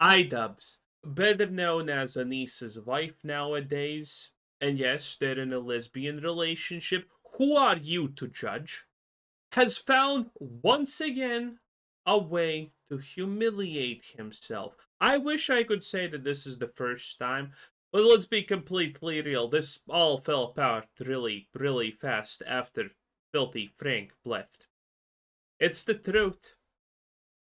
idubbbz, better known as Anissa's wife nowadays, and yes, they're in a lesbian relationship, who are you to judge, has found once again a way to humiliate himself. I wish I could say that this is the first time, but let's be completely real. This all fell apart really, really fast after Filthy Frank left. It's the truth.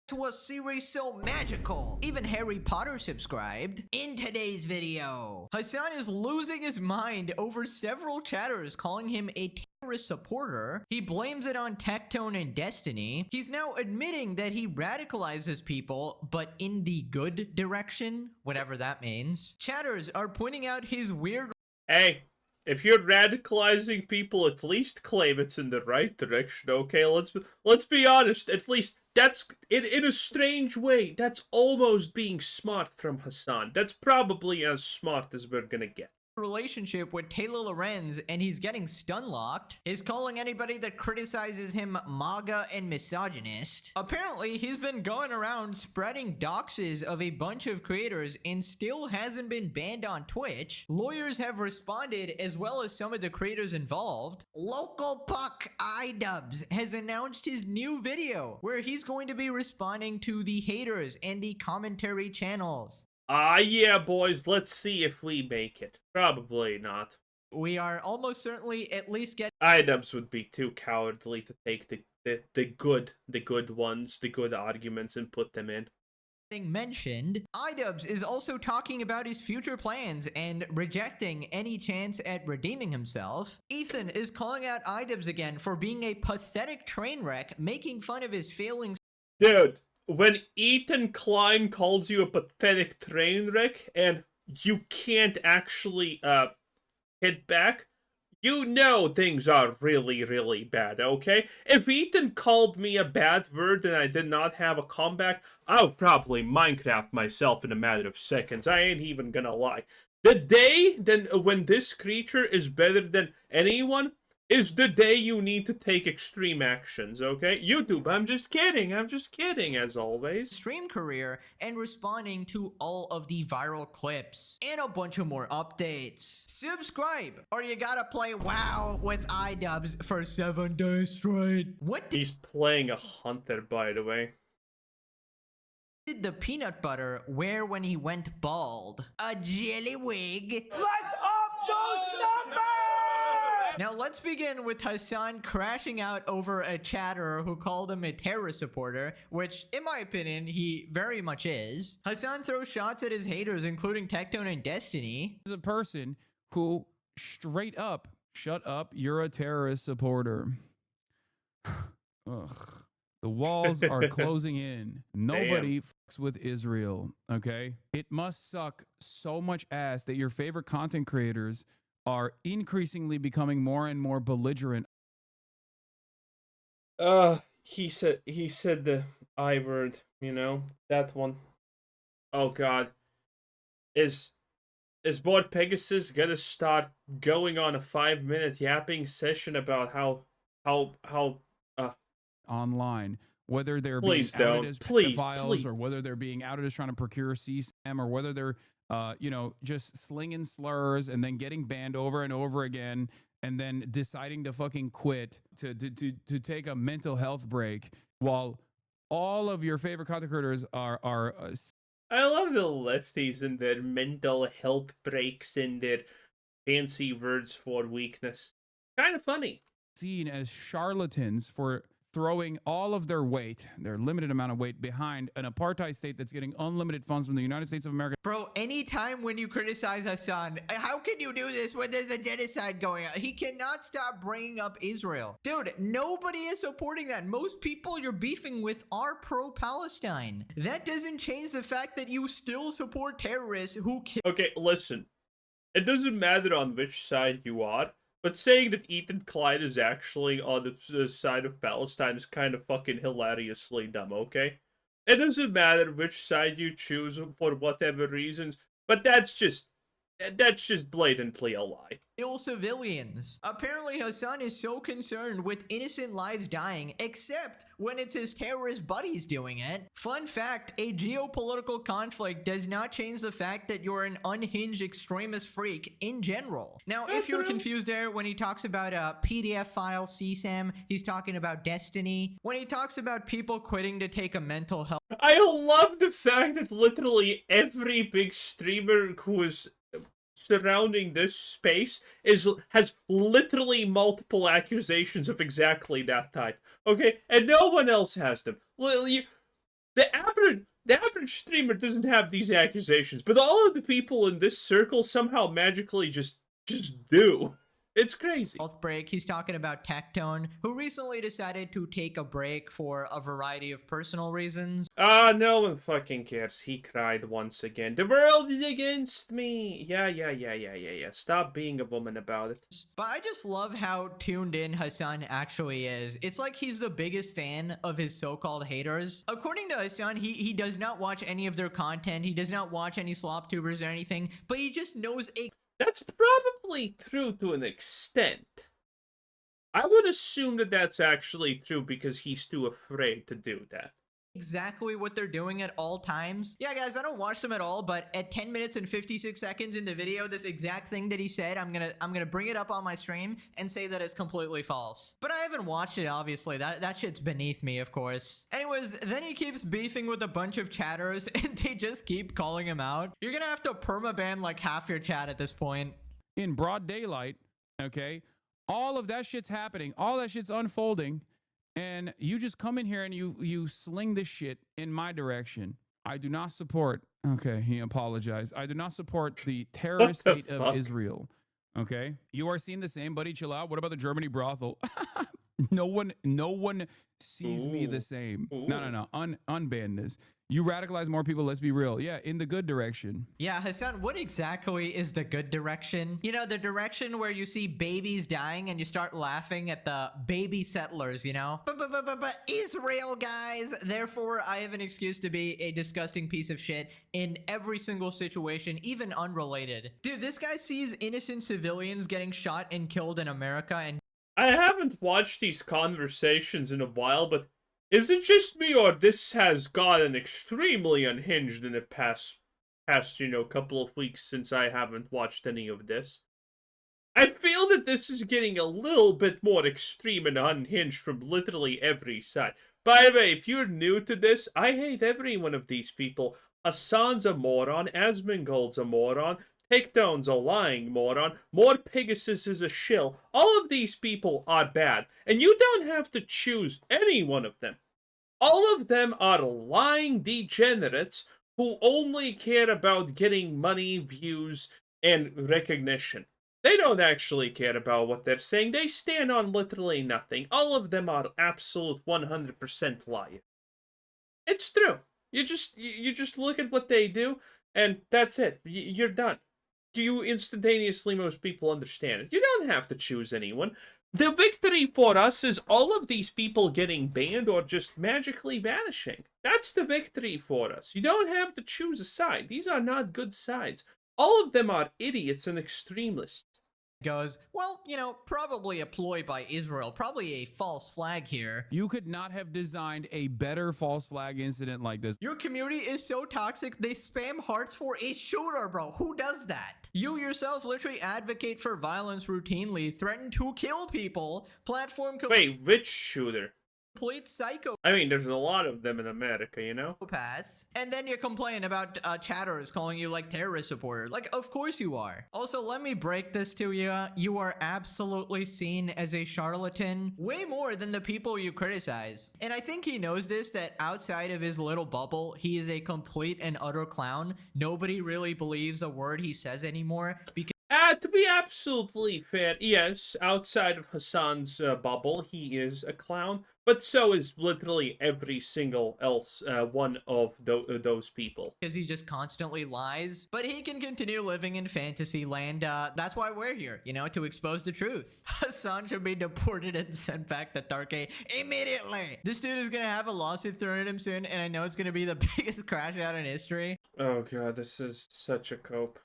To a series so magical, even Harry Potter subscribed. In today's video, Hasan is losing his mind over several chatters calling him a terrorist supporter. He blames it on Tectone and Destiny. He's now admitting that he radicalizes people, but in the good direction, whatever that means. Chatters are pointing out his weird... Hey, if you're radicalizing people, at least claim it's in the right direction, okay? Let's be honest, at least that's, in a strange way, that's almost being smart from Hasan. That's probably as smart as we're gonna get. Relationship with Taylor Lorenz, and he's getting stun-locked, is calling anybody that criticizes him MAGA and misogynist. Apparently, he's been going around spreading doxes of a bunch of creators and still hasn't been banned on Twitch. Lawyers have responded, as well as some of the creators involved. Local Puck idubbbz has announced his new video, where he's going to be responding to the haters and the commentary channels. Yeah, boys, let's see if we make it. Probably not. We are almost certainly at least getting... idubbbz would be too cowardly to take the good ones, the good arguments, and put them in. Mentioned. idubbbz is also talking about his future plans and rejecting any chance at redeeming himself. Ethan is calling out idubbbz again for being a pathetic train wreck, making fun of his failing... Dude, when Ethan Klein calls you a pathetic train wreck and you can't actually hit back, you know things are really, really bad, okay? If Ethan called me a bad word and I did not have a comeback, I would probably Minecraft myself in a matter of seconds. I ain't even gonna lie. The day when this creature is better than anyone is the day you need to take extreme actions, okay? YouTube, I'm just kidding, as always. Stream career and responding to all of the viral clips and a bunch of more updates. Subscribe or you gotta play WoW with idubbbz for 7 days straight. What He's playing a hunter, by the way. Did the peanut butter wear when he went bald? A jelly wig. Let's up those numbers! Now let's begin with Hasan crashing out over a chatter who called him a terrorist supporter, which in my opinion, he very much is. Hasan throws shots at his haters, including Tectone and Destiny. Is a person who straight up, shut up, you're a terrorist supporter. Ugh. The walls are closing in. Nobody fucks with Israel, okay? It must suck so much ass that your favorite content creators are increasingly becoming more and more belligerent. He said the I word, you know, that one. Oh god. Is morepegasus gonna start going on a 5-minute yapping session about how online, whether they're please being outed don't. as Please, pedophiles, or whether they're being outed as trying to procure CSAM, or whether they're you know, just slinging slurs and then getting banned over and over again, and then deciding to fucking quit to take a mental health break, while all of your favorite content creators are I love the lefties and their mental health breaks and their fancy words for weakness. Kind of funny. Seen as charlatans for throwing all of their weight, their limited amount of weight, behind an apartheid state that's getting unlimited funds from the United States of America. Bro, anytime when you criticize Hasan, how can you do this when there's a genocide going on? He cannot stop bringing up Israel. Dude, nobody is supporting that. Most people you're beefing with are pro-Palestine. That doesn't change the fact that you still support terrorists who kill... Okay, listen. It doesn't matter on which side you are, but saying that Ethan Klein is actually on the side of Palestine is kind of fucking hilariously dumb, okay? It doesn't matter which side you choose for whatever reasons, but that's just That's just blatantly a lie. Kill civilians. Apparently, Hasan is so concerned with innocent lives dying, except when it's his terrorist buddies doing it. Fun fact, a geopolitical conflict does not change the fact that you're an unhinged extremist freak in general. Now, if you're confused there, when he talks about a PDF file CSAM, he's talking about Destiny. When he talks about people quitting to take a mental health, I love the fact that literally every big streamer who is surrounding this space has literally multiple accusations of exactly that type. Okay, and no one else has them. Well, the average streamer doesn't have these accusations, but all of the people in this circle somehow magically just do. It's crazy. health break. He's talking about Tectone, who recently decided to take a break for a variety of personal reasons. No one fucking cares. He cried once again. The world is against me. Yeah. Stop being a woman about it. But I just love how tuned in Hasan actually is. It's like he's the biggest fan of his so-called haters. According to Hasan, he does not watch any of their content. He does not watch any slop tubers or anything, but he just knows a That's probably true to an extent. I would assume that that's actually true because he's too afraid to do that. exactly what they're doing at all times. Yeah, guys, I don't watch them at all, but at 10 minutes and 56 seconds in the video, this exact thing that he said, I'm gonna bring it up on my stream and say that it's completely false. But I haven't watched it, obviously. That shit's beneath me, of course. Anyways, then he keeps beefing with a bunch of chatters, and they just keep calling him out. You're gonna have to permaban like half your chat at this point. In broad daylight, okay? All of that shit's happening. All that shit's unfolding. And you just come in here and you sling this shit in my direction. I do not support. Okay, he apologized. I do not support the terrorist state of Israel. Okay, you are seeing the same, buddy. Chill out. What about the Germany brothel? No one sees me the same. No. Unban this. You radicalize more people. Let's be real. Yeah, in the good direction. Yeah, Hasan, what exactly is the good direction? You know, the direction where you see babies dying and you start laughing at the baby settlers, you know? But Israel, guys! Therefore, I have an excuse to be a disgusting piece of shit in every single situation, even unrelated. Dude, this guy sees innocent civilians getting shot and killed in America and I haven't watched these conversations in a while, but is it just me or this has gotten extremely unhinged in the past couple of weeks since I haven't watched any of this? I feel that this is getting a little bit more extreme and unhinged from literally every side. By the way, if you're new to this, I hate every one of these people. Hasan's a moron, asmongold's a moron, tectone's a lying moron, morepegasus is a shill. All of these people are bad, and you don't have to choose any one of them. All of them are lying degenerates who only care about getting money, views, and recognition. They don't actually care about what they're saying. They stand on literally nothing. All of them are absolute 100% liars. It's true. You just look at what they do, and that's it. You're done. You instantaneously, most people understand it. You don't have to choose anyone. The victory for us is all of these people getting banned or just magically vanishing. That's the victory for us. You don't have to choose a side. These are not good sides. All of them are idiots and extremists. goes, well, you know, probably a ploy by Israel, probably a false flag here. You could not have designed a better false flag incident like this. Your community is so toxic, they spam hearts for a shooter, bro. Who does that? You yourself literally advocate for violence routinely, threaten to kill people, platform... Wait, which shooter? Complete psycho. I mean, there's a lot of them in America, you know? Paths. And then you complain about chatters calling you like terrorist supporter. Like, of course you are. Also, let me break this to you. You are absolutely seen as a charlatan way more than the people you criticize. And I think he knows this, that outside of his little bubble, he is a complete and utter clown. Nobody really believes a word he says anymore because To be absolutely fair, yes, outside of Hasan's bubble, he is a clown, but so is literally every single else one of those people. because he just constantly lies, but he can continue living in fantasy land. That's why we're here, you know, to expose the truth. Hasan should be deported and sent back to Dunkey immediately. This dude is gonna have a lawsuit thrown at him soon, and I know it's gonna be the biggest crash out in history. Oh god, this is such a cope.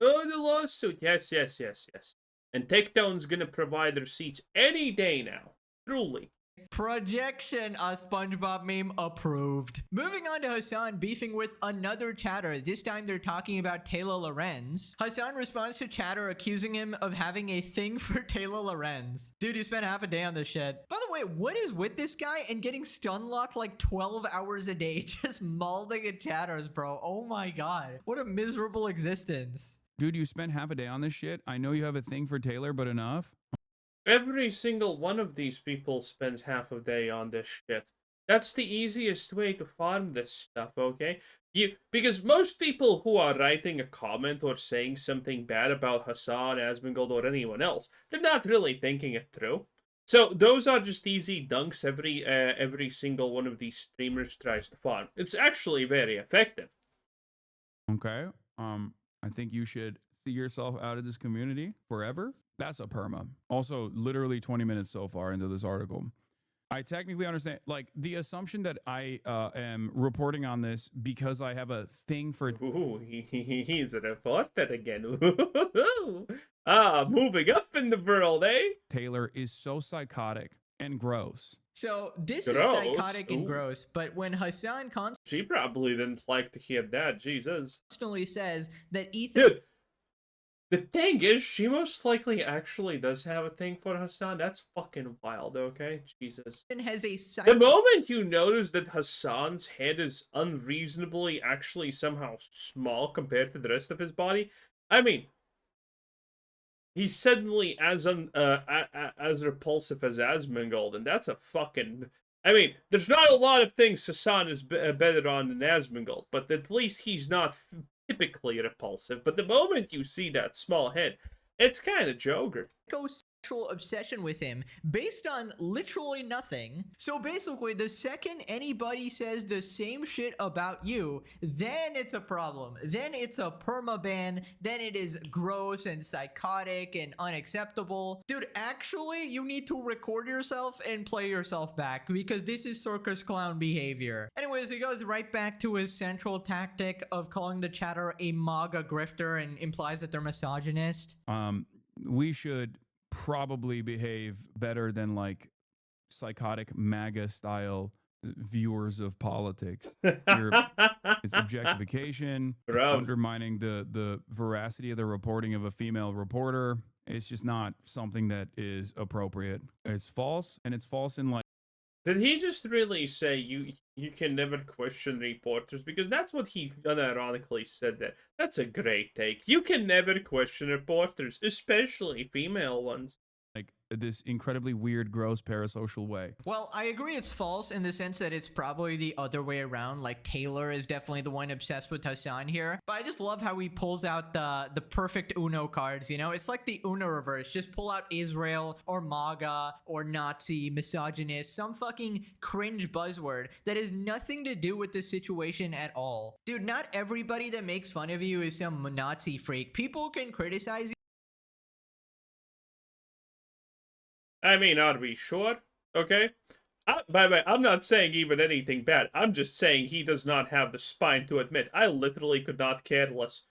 Oh, the lawsuit. Yes. And Tectone's gonna provide receipts any day now. Truly. Projection, a SpongeBob meme approved. Moving on to Hasan beefing with another chatter. This time they're talking about Taylor Lorenz. Hasan responds to chatter accusing him of having a thing for Taylor Lorenz. Dude, you spent half a day on this shit. By the way, what is with this guy and getting stun locked like 12 hours a day just malding at chatters, bro? Oh my god. What a miserable existence. Dude, you spent half a day on this shit. I know you have a thing for Taylor, but enough. Every single one of these people spends half a day on this shit. That's the easiest way to farm this stuff, okay? Because most people who are writing a comment or saying something bad about Hasan, asmongold, or anyone else, they're not really thinking it through. So those are just easy dunks every single one of these streamers tries to farm. It's actually very effective. Okay. I think you should see yourself out of this community forever. That's a perma. Also, literally 20 minutes so far into this article. I technically understand, like, the assumption that I am reporting on this because I have a thing for... Ooh, he's a reporter again. Moving up in the world, eh? Taylor is so psychotic and gross. So this Gross. is psychotic and Ooh. gross, but when Hasan She probably didn't like to hear that, Jesus. constantly says that Ethan... Dude, the thing is, she most likely actually does have a thing for Hasan. That's fucking wild, okay? Jesus. has a The moment you notice that Hasan's head is unreasonably actually somehow small compared to the rest of his body, I mean, he's suddenly as repulsive as asmongold, and that's a fucking... I mean, there's not a lot of things Hasan is better on than asmongold, but at least he's not typically repulsive. But the moment you see that small head, it's kind of Joker. sexual obsession with him based on literally nothing. So basically, the second anybody says the same shit about you, then it's a problem. Then it's a permaban. Then it is gross and psychotic and unacceptable. Dude, actually, you need to record yourself and play yourself back because this is circus clown behavior. Anyways, he goes right back to his central tactic of calling the chatter a MAGA grifter and implies that they're misogynist. We should probably behave better than like psychotic MAGA style viewers of politics. It's objectification. It's undermining the veracity of the reporting of a female reporter. It's just not something that is appropriate. It's false, and it's false in like... Did he just really say you can never question reporters? Because that's what he unironically said there. That's a great take. You can never question reporters, especially female ones. Like this incredibly weird, gross, parasocial way. Well, I agree it's false in the sense that it's probably the other way around. Like, Taylor is definitely the one obsessed with Hasan here. But I just love how he pulls out the perfect Uno cards, you know? It's like the Uno reverse. Just pull out Israel or MAGA or Nazi, misogynist, some fucking cringe buzzword that has nothing to do with the situation at all. Dude, not everybody that makes fun of you is some Nazi freak. People can criticize you. I mean, are we sure? Okay? By the way, I'm not saying even anything bad. I'm just saying he does not have the spine to admit. I literally could not care less.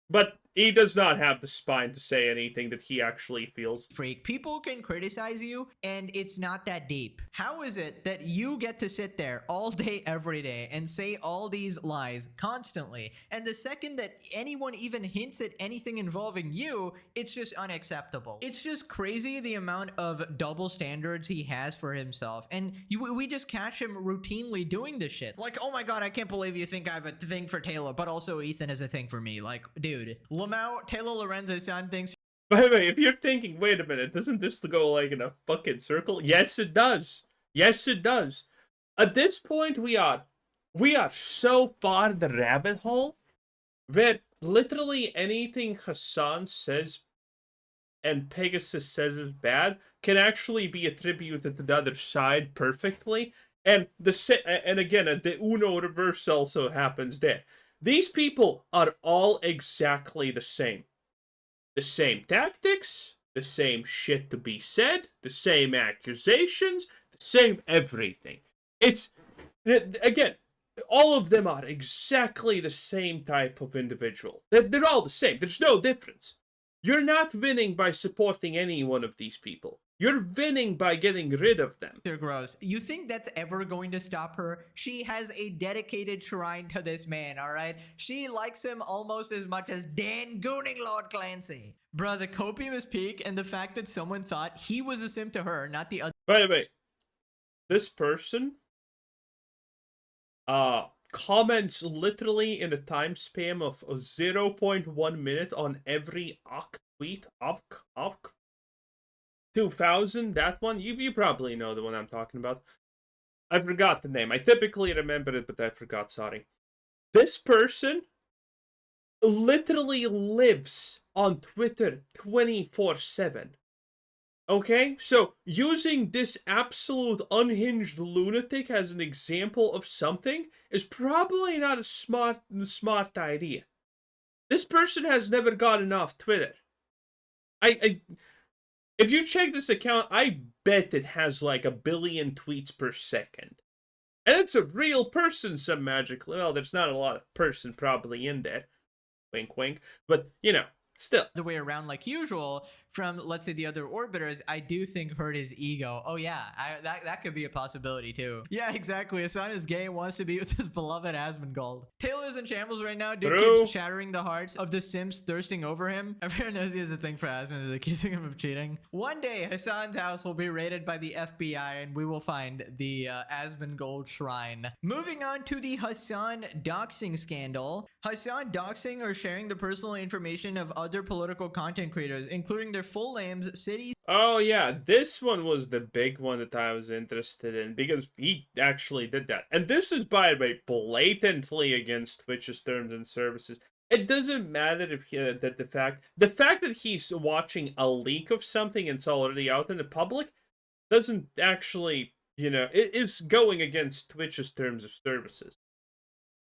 But he does not have the spine to say anything that he actually feels. Freak. People can criticize you, and it's not that deep. How is it that you get to sit there all day, every day, and say all these lies constantly, and the second that anyone even hints at anything involving you, it's just unacceptable? It's just crazy the amount of double standards he has for himself, and we just catch him routinely doing this shit. Like, oh my god, I can't believe you think I have a thing for Taylor, but also Ethan has a thing for me. Like, dude. Lamau, Taylor Lorenz, Hasan thinks. By the way, if you're thinking, wait a minute, doesn't this go like in a fucking circle? Yes, it does. Yes, it does. At this point, we are so far in the rabbit hole that literally anything Hasan says and Pegasus says is bad can actually be attributed to the other side perfectly. And again, the Uno reverse also happens there. These people are all exactly the same. The same tactics, the same shit to be said, the same accusations, the same everything. It's, again, all of them are exactly the same type of individual. They're all the same. There's no difference. You're not winning by supporting any one of these people. You're winning by getting rid of them. They're gross. You think that's ever going to stop her? She has a dedicated shrine to this man, alright? She likes him almost as much as Dan Gooning Lord Clancy. Bruh, the copium is peak, and the fact that someone thought he was a simp to her, not the other. By the way, this person comments literally in a time span of 0.1 minute on every tweet of 2000. That one, you probably know the one I'm talking about. I forgot the name. I typically remember it, but I forgot. Sorry. This person literally lives on Twitter 24/7. Okay, so using this absolute unhinged lunatic as an example of something is probably not a smart idea. This person has never gotten off Twitter. If you check this account, I bet it has like 1 billion tweets per second. And it's a real person, some magically. Well, there's not a lot of person probably in there. Wink, wink. But, you know, still. The way around like usual from, let's say, the other orbiters, I do think hurt his ego. Oh yeah, that could be a possibility too. Yeah, exactly. Hasan is gay and wants to be with his beloved Asmongold. Taylor's in shambles right now. Dude keeps shattering the hearts of the Sims thirsting over him. Everyone knows he has a thing for Asmon, accusing him of cheating. One day, Hasan's house will be raided by the FBI and we will find the Asmongold shrine. Moving on to the Hasan doxing scandal. Hasan doxing or sharing the personal information of other political content creators, including their full names, cities. Oh yeah, this one was the big one that I was interested in because he actually did that. And this is, by the way, blatantly against Twitch's terms and services. It doesn't matter if the fact that he's watching a leak of something and it's already out in the public doesn't actually, you know, it is going against Twitch's terms of services.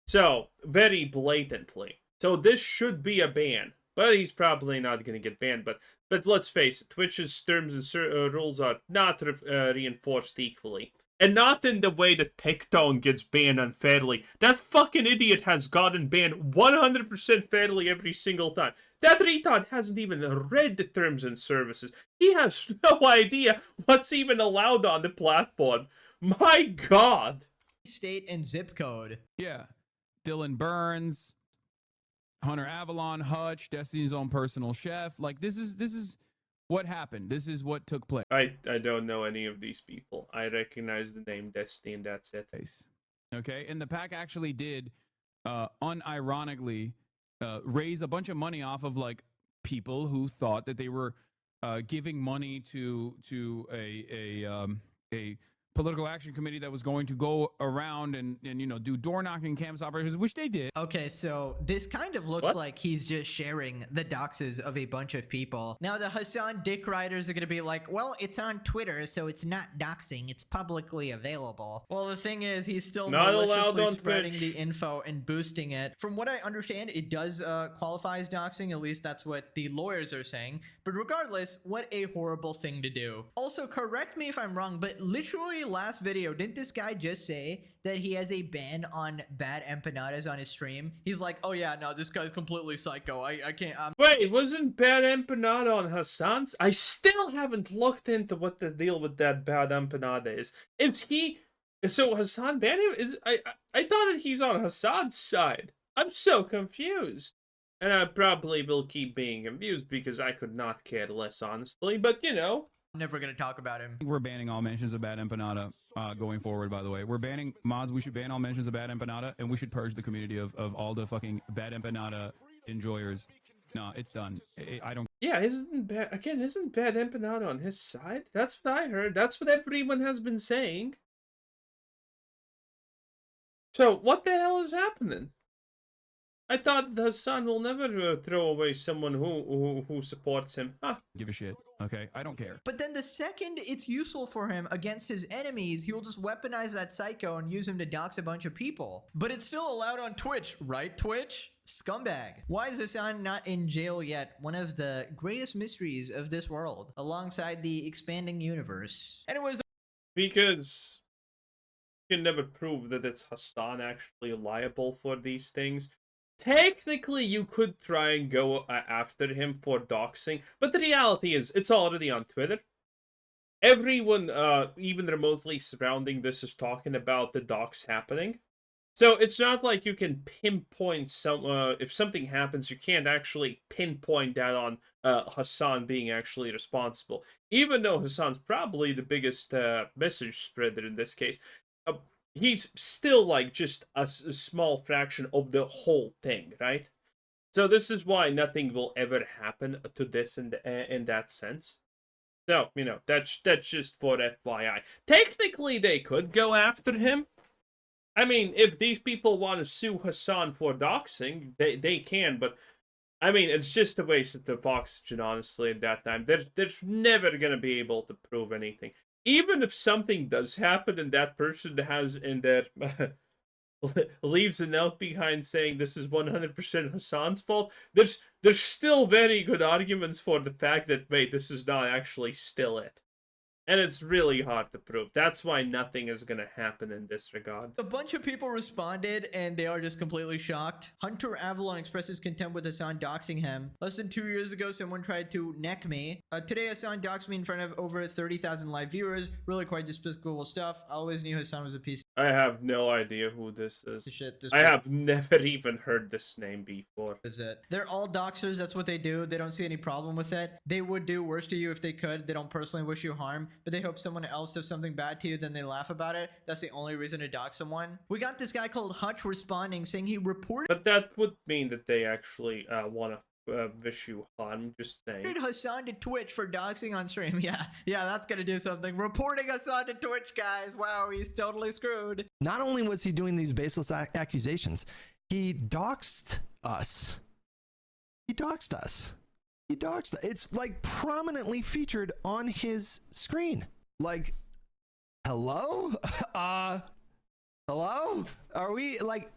So, very blatantly. So this should be a ban. But he's probably not going to get banned. But let's face it, Twitch's terms and rules are not reinforced equally. And not in the way that Tectone gets banned unfairly. That fucking idiot has gotten banned 100% fairly every single time. That retard hasn't even read the terms and services. He has no idea what's even allowed on the platform. My god. State and zip code. Yeah. Dylan Burns, Hunter Avalon, Hutch, Destiny's own personal chef. Like, this is what happened. This is what took place. I don't know any of these people. I recognize the name Destiny and that's it. Okay, and the pack actually did, unironically, raise a bunch of money off of, like, people who thought that they were giving money to a political action committee that was going to go around and you know, do door knocking campus operations, which they did. Okay, so this kind of looks like he's just sharing the doxes of a bunch of people. Now the Hasan dick riders are gonna be like, well, it's on Twitter, so it's not doxing, it's publicly available. Well, the thing is, he's still not maliciously allowed on spreading Twitch. the info and boosting it. From what I understand, it does qualify as doxing, at least that's what the lawyers are saying. But regardless, what a horrible thing to do. Also, correct me if I'm wrong, but literally last video, didn't this guy just say that he has a ban on bad empanadas on his stream? He's like, oh yeah, no, this guy's completely psycho. I can't. Wait, wasn't bad empanada on Hasan's? I still haven't looked into what the deal with that bad empanada is. Is he? So Hasan banned him? I thought that he's on Hasan's side. I'm so confused. And I probably will keep being confused because I could not care less, honestly. But, you know. I'm never going to talk about him. We're banning all mentions of bad empanada going forward, by the way. We're banning mods. We should ban all mentions of bad empanada, and we should purge the community of all the fucking bad empanada enjoyers. No, it's done. I don't. Yeah, isn't bad empanada on his side? That's what I heard. That's what everyone has been saying. So, what the hell is happening? I thought Hasan will never throw away someone who supports him. Huh. Give a shit. Okay, I don't care. But then the second it's useful for him against his enemies, he will just weaponize that psycho and use him to dox a bunch of people. But it's still allowed on Twitch, right, Twitch? Scumbag. Why is Hasan not in jail yet? One of the greatest mysteries of this world, alongside the expanding universe. Anyways, because can never prove that it's Hasan actually liable for these things. Technically, you could try and go after him for doxing, but the reality is, it's already on Twitter. Everyone, even remotely surrounding this, is talking about the dox happening. So it's not like you can pinpoint if something happens, you can't actually pinpoint that on Hasan being actually responsible. Even though Hasan's probably the biggest message spreader in this case, he's still like just a small fraction of the whole thing, right? So this is why nothing will ever happen to this in that sense. So, that's just for FYI. Technically, they could go after him. I mean, if these people want to sue Hasan for doxing, they can, but I mean, it's just a waste of oxygen, honestly, at that time. There's never going to be able to prove anything. Even if something does happen and that person has in their leaves a note behind saying this is 100% Hasan's fault, there's still very good arguments for the fact that, wait, this is not actually still it. And it's really hard to prove. That's why nothing is going to happen in this regard. A bunch of people responded and they are just completely shocked. Hunter Avalon expresses contempt with Hasan doxing him. Less than 2 years ago, someone tried to neck me. Today, Hasan doxed me in front of over 30,000 live viewers. Really quite despicable stuff. I always knew Hasan was a piece I have no idea who this is. of shit. I have never even heard this name before. That's it. They're all doxers. That's what they do. They don't see any problem with it. They would do worse to you if they could. They don't personally wish you harm, but they hope someone else does something bad to you, then they laugh about it. That's the only reason to dox someone. We got this guy called Hutch responding saying he reported But that would mean that they actually want to wish you harm, just saying. Hasan to Twitch for doxing on stream. Yeah, that's gonna do something. Reporting Hasan to Twitch, guys. Wow, he's totally screwed. Not only was he doing these baseless accusations, he doxed us. He doxed us. He doxed. It's like prominently featured on his screen. Like, hello? Hello? Are we like,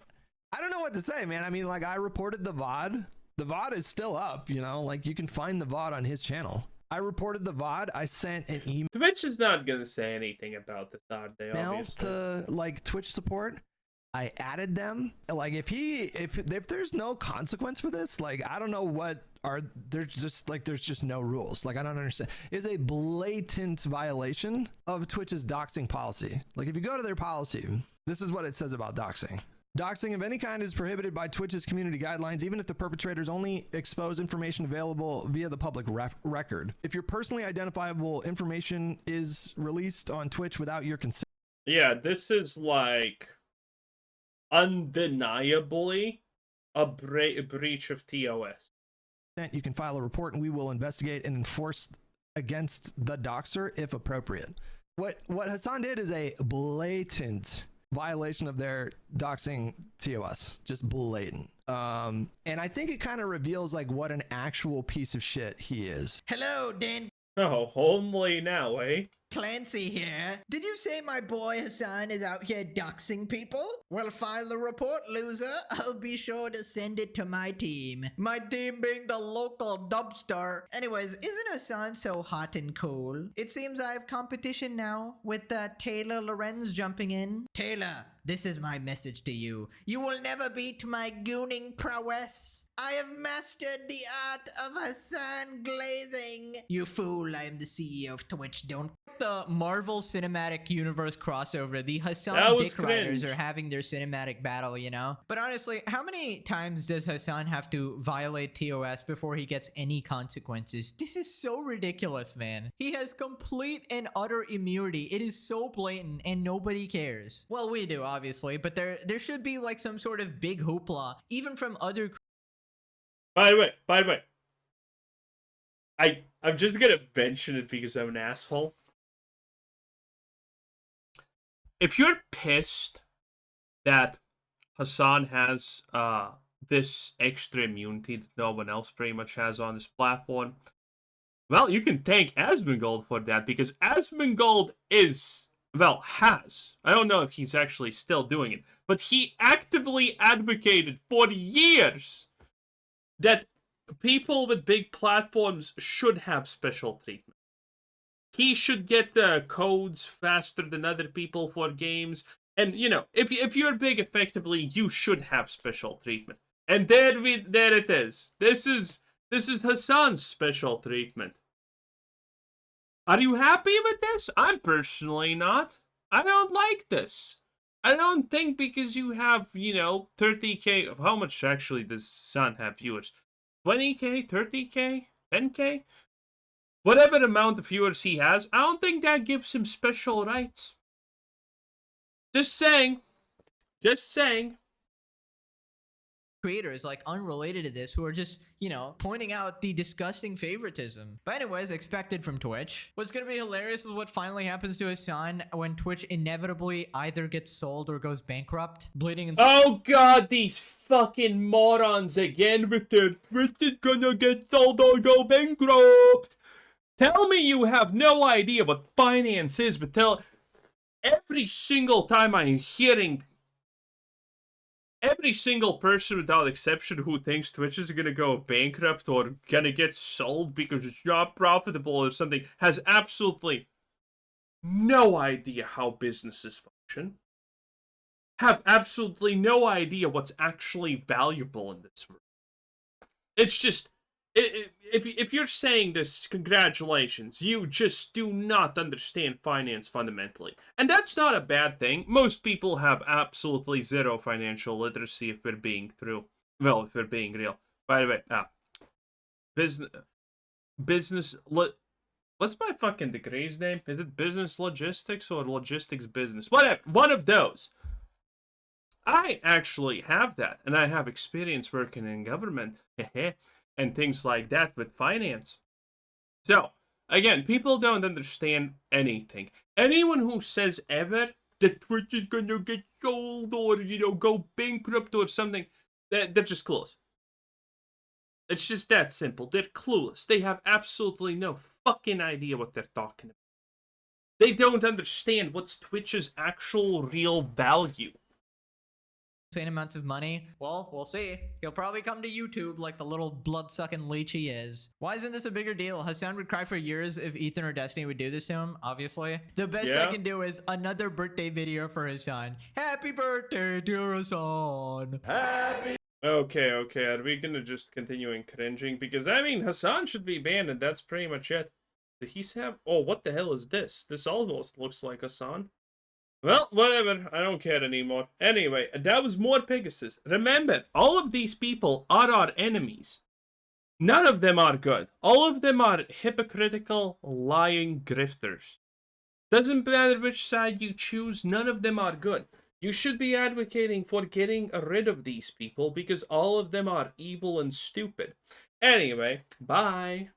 I don't know what to say, man. I mean, like, I reported the VOD. The VOD is still up, like you can find the VOD on his channel. I reported the VOD. I sent an email. Twitch is not going to say anything about this, are they? Obviously. To like Twitch support. I added them. Like, if there's no consequence for this, like, I don't know what there's just no rules. Like, I don't understand. It's a blatant violation of Twitch's doxing policy. Like, if you go to their policy, this is what it says about doxing. Doxing of any kind is prohibited by Twitch's community guidelines, even if the perpetrators only expose information available via the public record. If your personally identifiable information is released on Twitch without your consent. Yeah, this is like undeniably a breach of TOS. You can file a report and we will investigate and enforce against the doxer if appropriate. What Hasan did is a blatant violation of their doxing TOS, just blatant. And I think it kind of reveals like what an actual piece of shit he is. Hello, Dan Oh, only now, eh? Clancy here. Did you say my boy Hasan is out here doxing people? Well, file the report, loser. I'll be sure to send it to my team. My team being the local dubstar. Anyways, isn't Hasan so hot and cool? It seems I have competition now with Taylor Lorenz jumping in. Taylor, this is my message to you. You will never beat my gooning prowess. I have mastered the art of Hasan glazing. You fool, I am the CEO of Twitch. Don't the Marvel Cinematic Universe crossover. The Hasan Dick Riders are having their cinematic battle, But honestly, how many times does Hasan have to violate TOS before he gets any consequences? This is so ridiculous, man. He has complete and utter immunity. It is so blatant and nobody cares. Well, we do, obviously, but there should be like some sort of big hoopla, even from other. By the way, I'm just gonna mention it because I'm an asshole. If you're pissed that Hasan has this extra immunity that no one else pretty much has on this platform, well, you can thank asmongold for that, because asmongold has. I don't know if he's actually still doing it, but he actively advocated for years that people with big platforms should have special treatment. He should get codes faster than other people for games. And you know, if you're big, effectively, you should have special treatment. And there it is. This is Hasan's special treatment. Are you happy with this? I'm personally not. I don't like this. I don't think because you have, you know, 30k. How much actually does Hasan have viewers? 20k, 30k, 10k? Whatever amount of viewers he has, I don't think that gives him special rights. Just saying. Just saying. Creators like unrelated to this who are just, you know, pointing out the disgusting favoritism. But anyways, expected from Twitch. What's gonna be hilarious is what finally happens to Hasan when Twitch inevitably either gets sold or goes bankrupt, bleeding and Oh god, these fucking morons again with their Twitch is gonna get sold or go bankrupt. Tell me you have no idea what finance is, but every single time I'm hearing every single person without exception who thinks Twitch is gonna go bankrupt or gonna get sold because it's not profitable or something has absolutely no idea how businesses function. Have absolutely no idea what's actually valuable in this world. It's just, if you're saying this, congratulations. You just do not understand finance fundamentally. And that's not a bad thing. Most people have absolutely zero financial literacy if we're being real. By the way, what's my fucking degree's name? Is it business logistics or logistics business? Whatever, one of those. I actually have that, and I have experience working in government, and things like that with finance. So, again, people don't understand anything. Anyone who says ever that Twitch is gonna get sold or, you know, go bankrupt or something, they're just clueless. It's just that simple. They're clueless. They have absolutely no fucking idea what they're talking about. They don't understand what's Twitch's actual real value. insane amounts of money. Well, we'll see. He'll probably come to YouTube like the little blood-sucking leech he is. Why isn't this a bigger deal? Hasan would cry for years if Ethan or Destiny would do this to him, obviously. The best I can do is another birthday video for Hasan. Happy birthday, dear Hasan. Happy. Okay, are we gonna just continue cringing? Because, I mean, Hasan should be banned, and that's pretty much it. Did he have... Oh, what the hell is this? This almost looks like Hasan. Well, whatever. I don't care anymore. Anyway, that was morepegasus. Remember, all of these people are our enemies. None of them are good. All of them are hypocritical, lying grifters. Doesn't matter which side you choose, none of them are good. You should be advocating for getting rid of these people because all of them are evil and stupid. Anyway, bye.